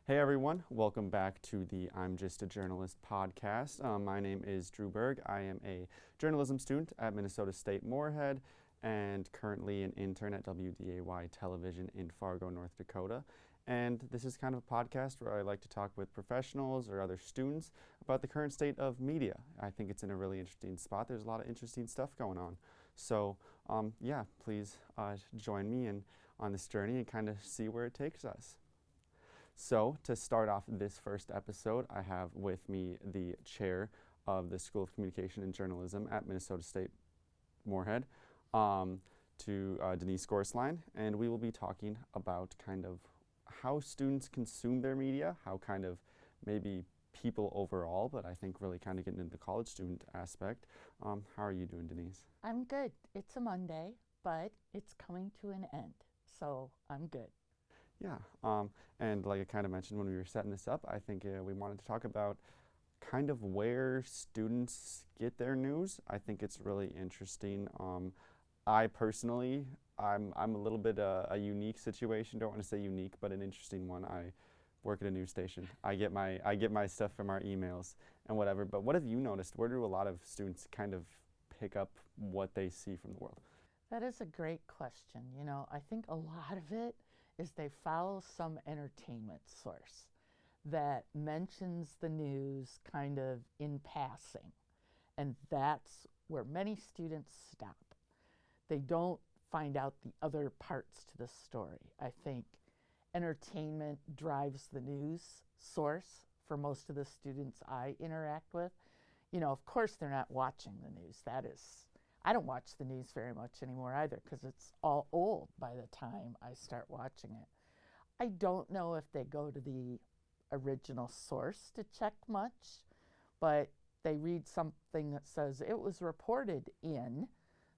Hey everyone, welcome back to the I'm Just a Journalist podcast. My name is Drew Berg. I am a journalism student at Minnesota State Moorhead and currently an intern at WDAY Television in Fargo, North Dakota. And this is kind of a podcast where I like to talk with professionals or other students about the current state of media. I think it's in a really interesting spot. There's a lot of interesting stuff going on. So please join me on this journey and kind of see where it takes us. So to start off this first episode, I have with me the chair of the School of Communication and Journalism at Minnesota State Moorhead, Denise Gorsline, and we will be talking about kind of how students consume their media, how kind of maybe people overall, but I think really kind of getting into the college student aspect. How are you doing, Denise? I'm good. It's a Monday, but it's coming to an end, so I'm good. Yeah, and like I kind of mentioned when we were setting this up, I think we wanted to talk about kind of where students get their news. I think it's really interesting. I personally, I'm a little bit a unique situation. Don't want to say unique, but an interesting one. I work at a news station. I get my stuff from our emails and whatever. But what have you noticed? Where do a lot of students kind of pick up what they see from the world? That is a great question. I think a lot of it is they follow some entertainment source that mentions the news kind of in passing. And that's where many students stop. They don't find out the other parts to the story. I think entertainment drives the news source for most of the students I interact with. Of course they're not watching the news. I don't watch the news very much anymore either because it's all old by the time I start watching it. I don't know if they go to the original source to check much, but they read something that says it was reported in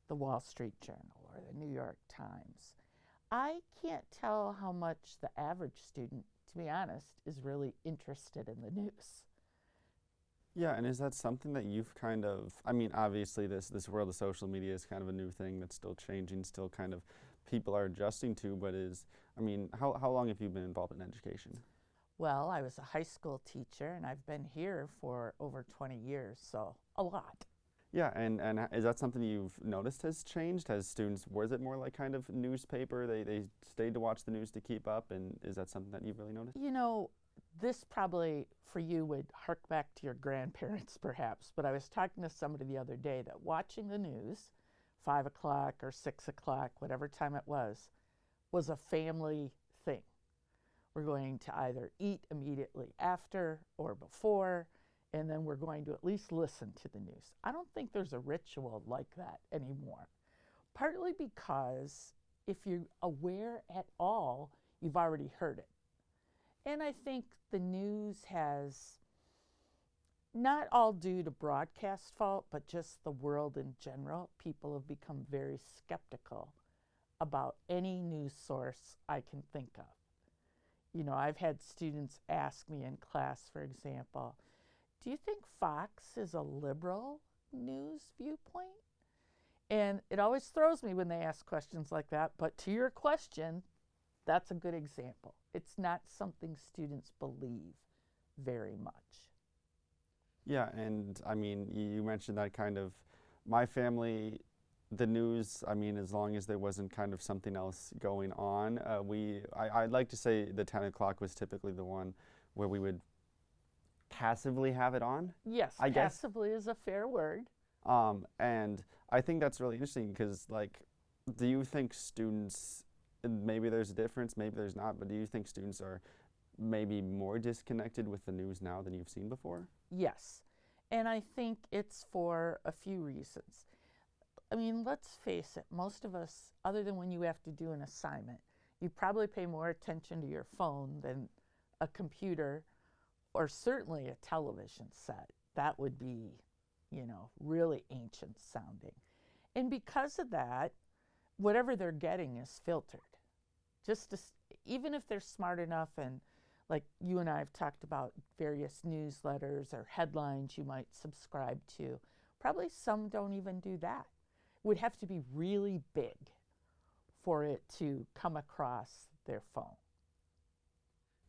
the Wall Street Journal or the New York Times. I can't tell how much the average student, to be honest, is really interested in the news. Yeah, and is that something that you've kind of, I mean, obviously this world of social media is kind of a new thing that's still changing, still kind of people are adjusting to, but how long have you been involved in education? Well, I was a high school teacher and I've been here for over 20 years, so a lot. Yeah, and is that something you've noticed has changed? Has students, was it more like kind of newspaper, they stayed to watch the news to keep up, and is that something that you've really noticed? This probably for you would hark back to your grandparents perhaps, but I was talking to somebody the other day that watching the news, 5 o'clock or 6 o'clock, whatever time it was a family thing. We're going to either eat immediately after or before, and then we're going to at least listen to the news. I don't think there's a ritual like that anymore, partly because if you're aware at all, you've already heard it. And I think the news has, not all due to broadcast fault, but just the world in general, people have become very skeptical about any news source I can think of. I've had students ask me in class, for example, do you think Fox is a liberal news viewpoint? And it always throws me when they ask questions like that, but to your question, that's a good example. It's not something students believe very much. Yeah, and I mean, you mentioned that kind of, my family, the news, I mean, as long as there wasn't kind of something else going on, I'd like to say the 10 o'clock was typically the one where we would passively have it on. Yes, I guess. passively is a fair word. And I think that's really interesting because, like, do you think students, maybe there's a difference, maybe there's not, but do you think students are maybe more disconnected with the news now than you've seen before? Yes, and I think it's for a few reasons. I mean, let's face it, most of us, other than when you have to do an assignment, you probably pay more attention to your phone than a computer or certainly a television set. That would be, really ancient sounding. And because of that, whatever they're getting is filtered. Even if they're smart enough, and like you and I have talked about various newsletters or headlines you might subscribe to, probably some don't even do that. It would have to be really big for it to come across their phone.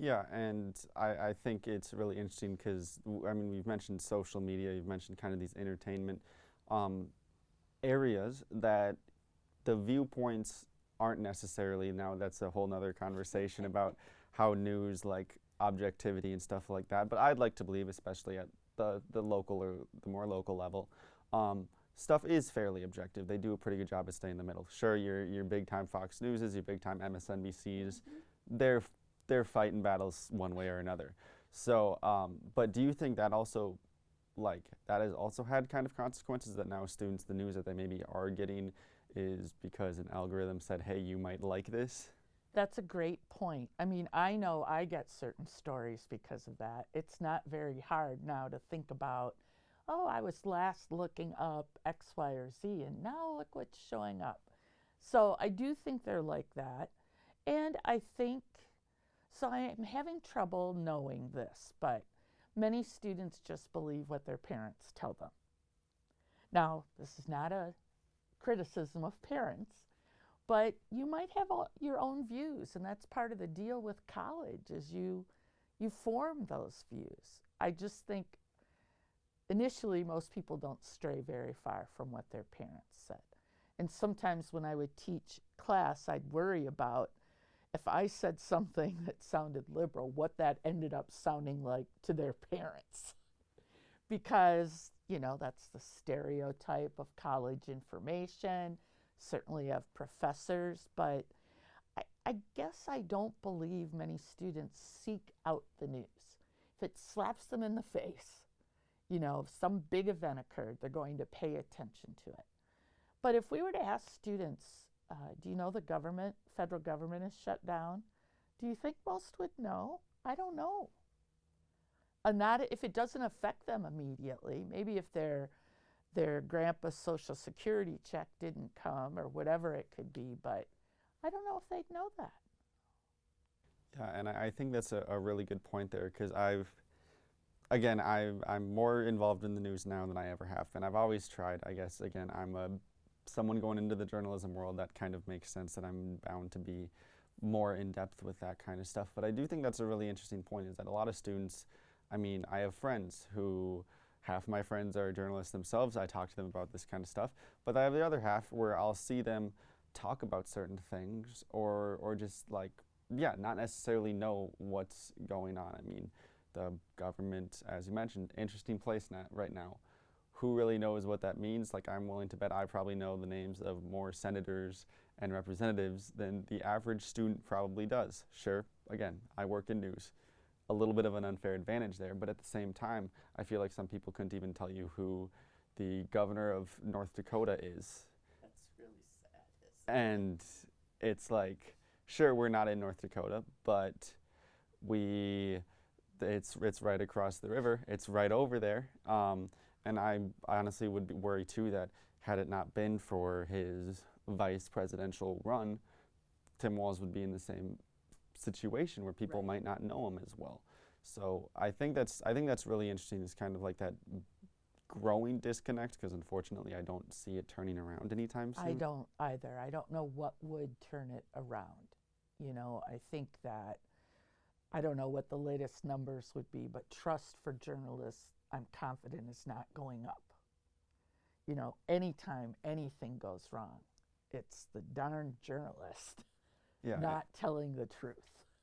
Yeah, and I think it's really interesting because, I mean, we've mentioned social media, you've mentioned kind of these entertainment um, areas that the viewpoints aren't necessarily, now that's a whole nother conversation about how news, like objectivity and stuff like that, but I'd like to believe, especially at the local or the more local level, stuff is fairly objective. They do a pretty good job of staying in the middle. Sure, your big time Fox Newses, your big time MSNBCs, they're they're fighting battles one way or another. So, but do you think that also, like, that has also had kind of consequences that now students, the news that they maybe are getting is because an algorithm said, hey, you might like this? That's a great point. I mean, I know I get certain stories because of that. It's not very hard now to think about, oh, I was last looking up X, Y, or Z, and now look what's showing up. So I do think they're like that. And I think, so I am having trouble knowing this, but many students just believe what their parents tell them. Now, this is not a criticism of parents, but you might have your own views, and that's part of the deal with college is you form those views. I just think initially most people don't stray very far from what their parents said. And sometimes when I would teach class, I'd worry about if I said something that sounded liberal, what that ended up sounding like to their parents. Because, you know, that's the stereotype of college information, certainly of professors, but I guess I don't believe many students seek out the news. If it slaps them in the face, you know, if some big event occurred, they're going to pay attention to it. But if we were to ask students, do you know the government, federal government is shut down? Do you think most would know? I don't know. Not if it doesn't affect them immediately. Maybe if their grandpa's Social Security check didn't come or whatever it could be, but I don't know if they'd know that. Yeah, and I think that's a really good point there because I'm more involved in the news now than I ever have been. I've always tried, I guess, again, someone going into the journalism world, that kind of makes sense that I'm bound to be more in depth with that kind of stuff. But I do think that's a really interesting point is that a lot of students, I mean, I have friends who, half my friends are journalists themselves. I talk to them about this kind of stuff. But I have the other half where I'll see them talk about certain things or just like, yeah, not necessarily know what's going on. I mean, the government, as you mentioned, interesting place right now. Who really knows what that means? Like, I'm willing to bet I probably know the names of more senators and representatives than the average student probably does. Sure, again, I work in news. A little bit of an unfair advantage there, but at the same time, I feel like some people couldn't even tell you who the governor of North Dakota is. That's really sad. And it's like, sure, we're not in North Dakota, but it's right across the river. It's right over there. And I honestly would worry too that had it not been for his vice presidential run, Tim Walz would be in the same situation where people might not know him as well. So I think that's really interesting. It's kind of like that growing disconnect because unfortunately I don't see it turning around anytime soon. I don't either. I don't know what would turn it around. You know, I think that I don't know what the latest numbers would be, but trust for journalists, I'm confident, is not going up. You know, anytime anything goes wrong, it's the darn journalist not telling the truth.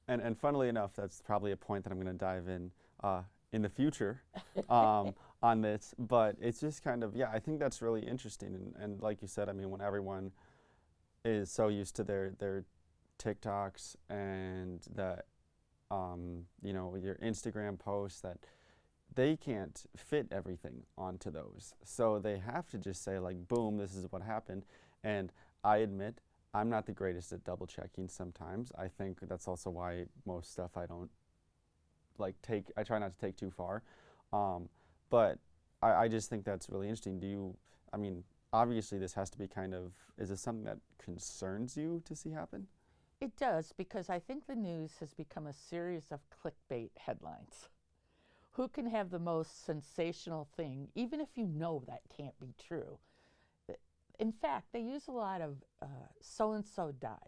And funnily enough, that's probably a point that I'm going to dive in the future on this. But it's just kind of, yeah, I think that's really interesting. And like you said, I mean, when everyone is so used to their TikToks and that, you know, your Instagram posts that they can't fit everything onto those. So they have to just say like, boom, this is what happened. And I admit, I'm not the greatest at double checking sometimes. I think that's also why most stuff I don't like I try not to take too far. But I just think that's really interesting. I mean, obviously this has to be is this something that concerns you to see happen? It does, because I think the news has become a series of clickbait headlines. Who can have the most sensational thing, even if you know that can't be true? In fact, they use a lot of so-and-so died.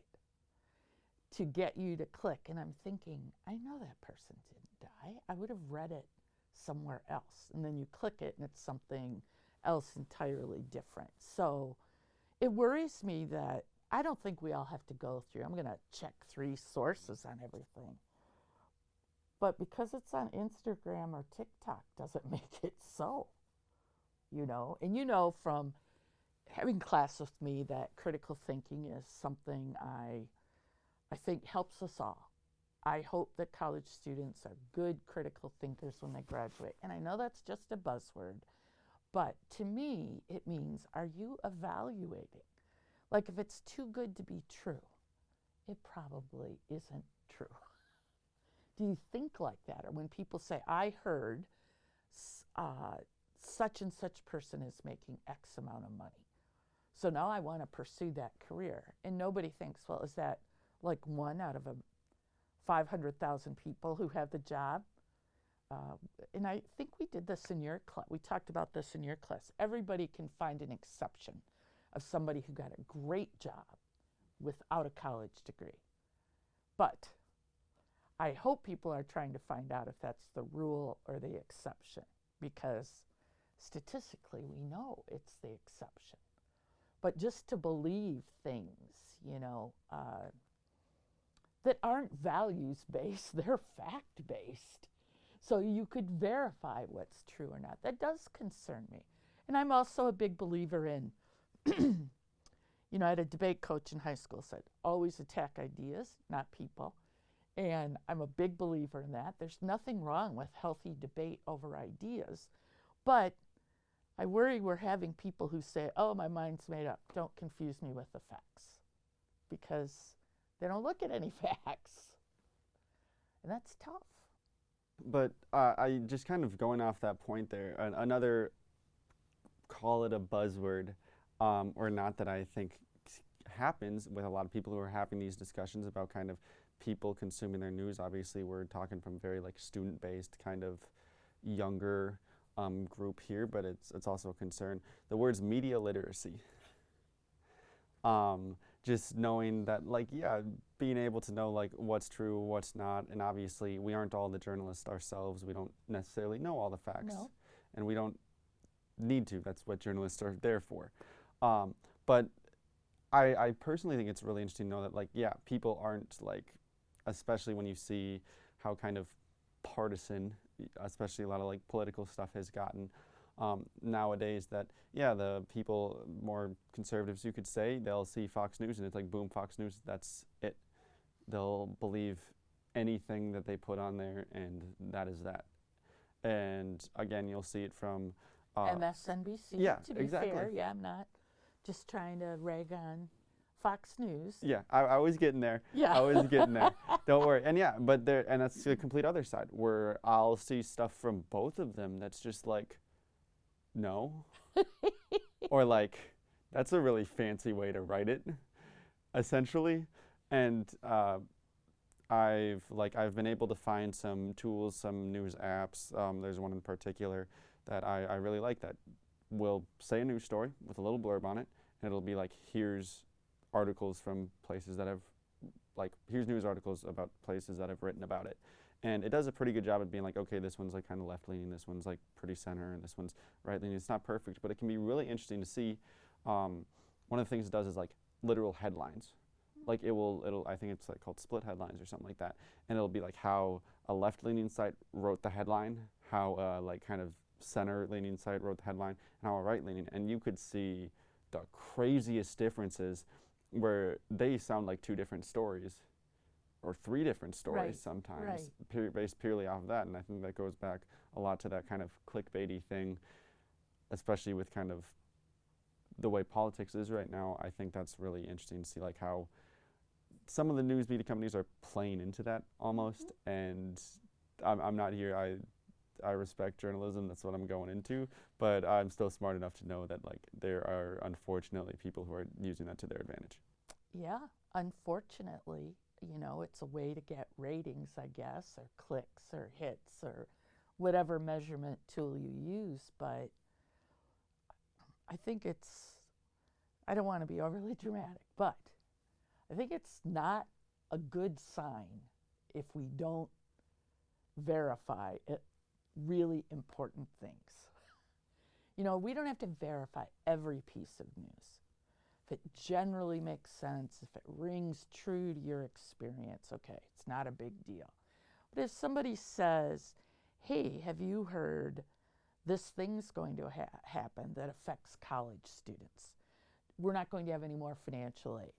to get you to click. And I'm thinking, I know that person didn't die. I would have read it somewhere else. And then you click it and it's something else entirely different. So it worries me that I don't think we all have to go through, I'm going to check 3 sources on everything. But because it's on Instagram or TikTok doesn't make it so, you know. And you know from having class with me that critical thinking is something I think helps us all. I hope that college students are good critical thinkers when they graduate. And I know that's just a buzzword, but to me, it means, are you evaluating? Like if it's too good to be true, it probably isn't true. Do you think like that? Or when people say, I heard such and such person is making X amount of money, so now I want to pursue that career. And nobody thinks, well, is that like 1 out of 500,000 people who have the job? And I think we did this in your class. We talked about this in your class. Everybody can find an exception of somebody who got a great job without a college degree. But I hope people are trying to find out if that's the rule or the exception, because statistically we know it's the exception. But just to believe things, you know, that aren't values-based, they're fact-based. So you could verify what's true or not. That does concern me. And I'm also a big believer in, you know, I had a debate coach in high school said, always attack ideas, not people. And I'm a big believer in that. There's nothing wrong with healthy debate over ideas. But I worry we're having people who say, oh, my mind's made up. Don't confuse me with the facts. Because they don't look at any facts. And that's tough. But I just kind of going off that point there, another, call it a buzzword, or not, that I think happens with a lot of people who are having these discussions about kind of people consuming their news. Obviously, we're talking from very like student-based kind of younger group here, but it's also a concern. The word's media literacy. Just knowing that, like, yeah, being able to know like what's true, what's not, and obviously we aren't all the journalists ourselves. We don't necessarily know all the facts, No. and we don't need to. That's what journalists are there for. But I personally think it's really interesting to know that, like, yeah, people aren't like, especially when you see how kind of partisan, especially a lot of like political stuff has gotten nowadays, that, yeah, the people, more conservatives you could say, they'll see Fox News and it's like, boom, Fox News, that's it. They'll believe anything that they put on there, and that is that. And again, you'll see it from MSNBC, yeah, to be exactly. fair. Yeah, I'm not just trying to rag on Fox News. Yeah, I was getting there. Yeah. I was getting there. Don't worry. And yeah, but there, and that's the complete other side, where I'll see stuff from both of them that's just like, no. Or like, that's a really fancy way to write it, essentially. And I've been able to find some tools, some news apps. There's one in particular that I really like that will say a news story with a little blurb on it, and it'll be like, here's articles from places that have, like, here's news articles about places that have written about it. And it does a pretty good job of being like, okay, this one's like kind of left-leaning, this one's like pretty center, and this one's right-leaning. It's not perfect, but it can be really interesting to see. One of the things it does is like literal headlines. Like it'll I think it's like called split headlines or something like that. And it'll be like how a left-leaning site wrote the headline, how like kind of center-leaning site wrote the headline, and how a right-leaning. And you could see the craziest differences where they sound like 2 different stories or 3 different stories sometimes, based purely off of that. And I think that goes back a lot to that kind of clickbaity thing, especially with kind of the way politics is right now. I think that's really interesting to see, like, how some of the news media companies are playing into that almost. And I'm not here, I respect journalism, that's what I'm going into, but I'm still smart enough to know that, like, there are unfortunately people who are using that to their advantage. Yeah, unfortunately, you know, it's a way to get ratings, I guess, or clicks or hits or whatever measurement tool you use. But I think I don't want to be overly dramatic, but I think it's not a good sign if we don't verify it, really important things. You know, we don't have to verify every piece of news. If it generally makes sense, if it rings true to your experience, okay, it's not a big deal. But if somebody says, hey, have you heard this thing's going to happen that affects college students? We're not going to have any more financial aid.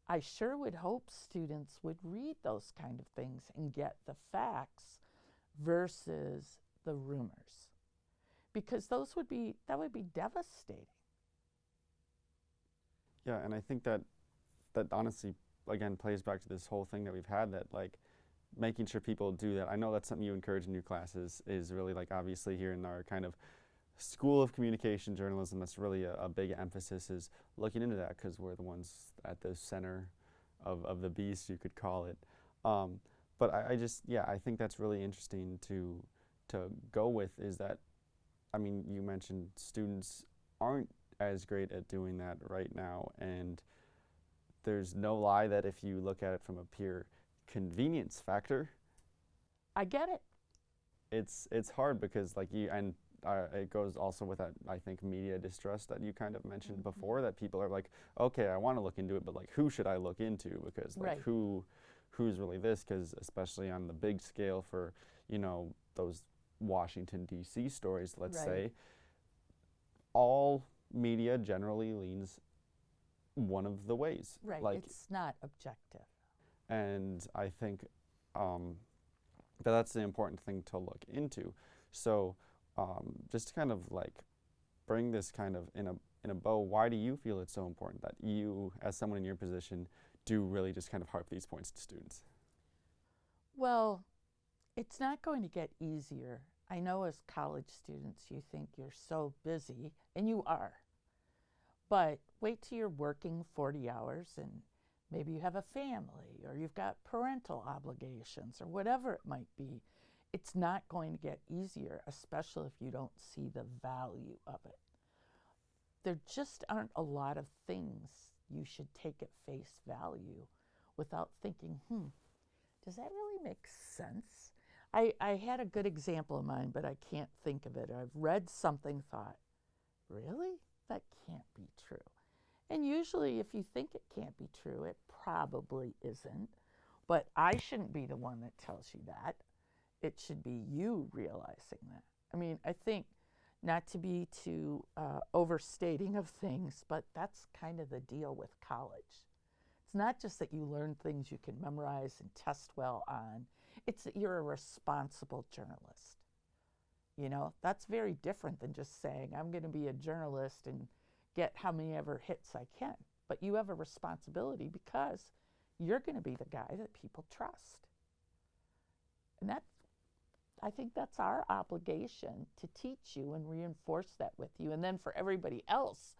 I sure would hope students would read those kind of things and get the facts versus the rumors, because that would be devastating. Yeah, and I think that honestly, again, plays back to this whole thing that we've had, that like making sure people do that. I know that's something you encourage in your classes, is really like obviously here in our kind of School of Communication Journalism, that's really a big emphasis, is looking into that, because we're the ones at the center of the beast, you could call it. But I just, yeah, I think that's really interesting to go with, is that, I mean, you mentioned students aren't as great at doing that right now, and there's no lie that if you look at it from a pure convenience factor, I get it. It's hard, because like it goes also with that, I think, media distrust that you kind of mentioned before, that people are like, okay, I want to look into it, but like, who should I look into? Because like, who's really this? Because especially on the big scale for, you know, those Washington, D.C. stories, let's say, all media generally leans one of the ways. Right, like, it's not objective. And I think that's the important thing to look into. So just to kind of like bring this kind of in a bow, why do you feel it's so important that you, as someone in your position, do really just kind of harp these points to students? Well, it's not going to get easier. I know as college students you think you're so busy, and you are. But wait till you're working 40 hours and maybe you have a family, or you've got parental obligations, or whatever it might be. It's not going to get easier, especially if you don't see the value of it. There just aren't a lot of things you should take at face value without thinking, does that really make sense? I had a good example in mind, but I can't think of it. I've read something, thought, really? That can't be true. And usually if you think it can't be true, it probably isn't. But I shouldn't be the one that tells you that. It should be you realizing that. I mean, I think, not to be too overstating of things, but that's kind of the deal with college. It's not just that you learn things you can memorize and test well on. It's that you're a responsible journalist. You know, that's very different than just saying, I'm going to be a journalist and get how many ever hits I can. But you have a responsibility because you're going to be the guy that people trust. And I think that's our obligation, to teach you and reinforce that with you. And then for everybody else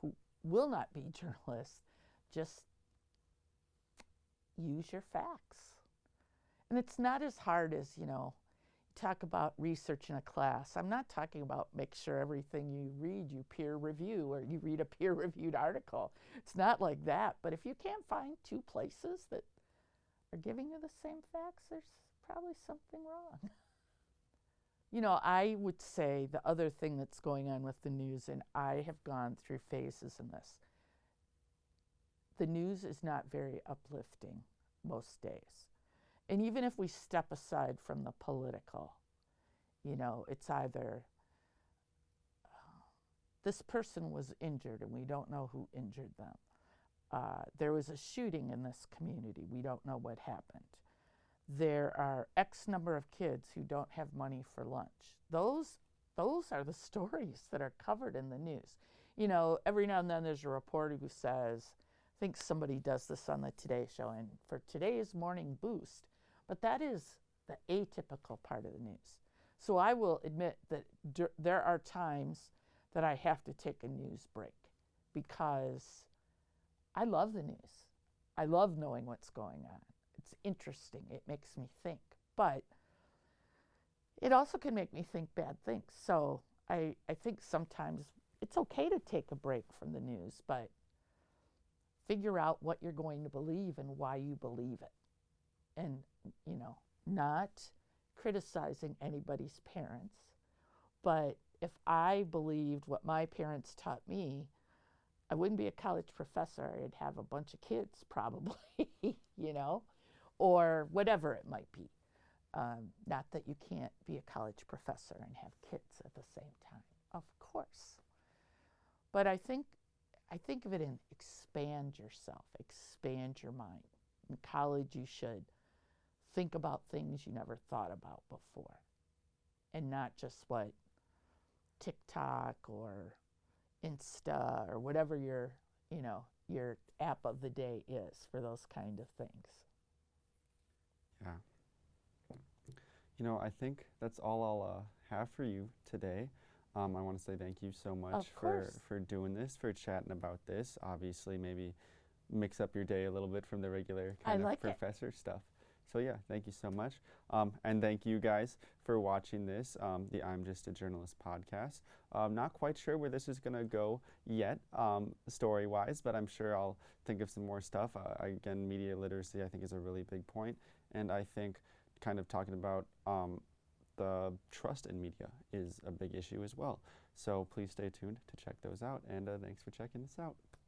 who will not be journalists, just use your facts. And it's not as hard as, you know, talk about research in a class. I'm not talking about make sure everything you read you peer review, or you read a peer-reviewed article. It's not like that. But if you can't find two places that are giving you the same facts, there's probably something wrong. You know, I would say the other thing that's going on with the news, and I have gone through phases in this, the news is not very uplifting most days. And even if we step aside from the political, you know, it's either this person was injured and we don't know who injured them. There was a shooting in this community. We don't know what happened. There are X number of kids who don't have money for lunch. Those are the stories that are covered in the news. You know, every now and then there's a reporter who says, I think somebody does this on the Today Show, and for today's morning boost, but that is the atypical part of the news. So I will admit that there are times that I have to take a news break, because I love the news. I love knowing what's going on. It's interesting. It makes me think. But it also can make me think bad things. So I think sometimes it's okay to take a break from the news, but figure out what you're going to believe and why you believe it. And, you know, not criticizing anybody's parents, but if I believed what my parents taught me, I wouldn't be a college professor. I'd have a bunch of kids probably, you know, or whatever it might be. Not that you can't be a college professor and have kids at the same time, of course. But I think of it in expand yourself, expand your mind. In college, you should think about things you never thought about before, and not just what TikTok or Insta or whatever your app of the day is for those kind of things. Yeah. You know, I think that's all I'll have for you today. I want to say thank you so much for doing this, for chatting about this. Obviously, maybe mix up your day a little bit from the regular kind of professor stuff. So yeah, thank you so much. And thank you guys for watching this, the I'm Just a Journalist podcast. Not quite sure where this is going to go yet, story-wise, but I'm sure I'll think of some more stuff. Again, media literacy I think is a really big point, and I think kind of talking about the trust in media is a big issue as well. So please stay tuned to check those out, and thanks for checking this out.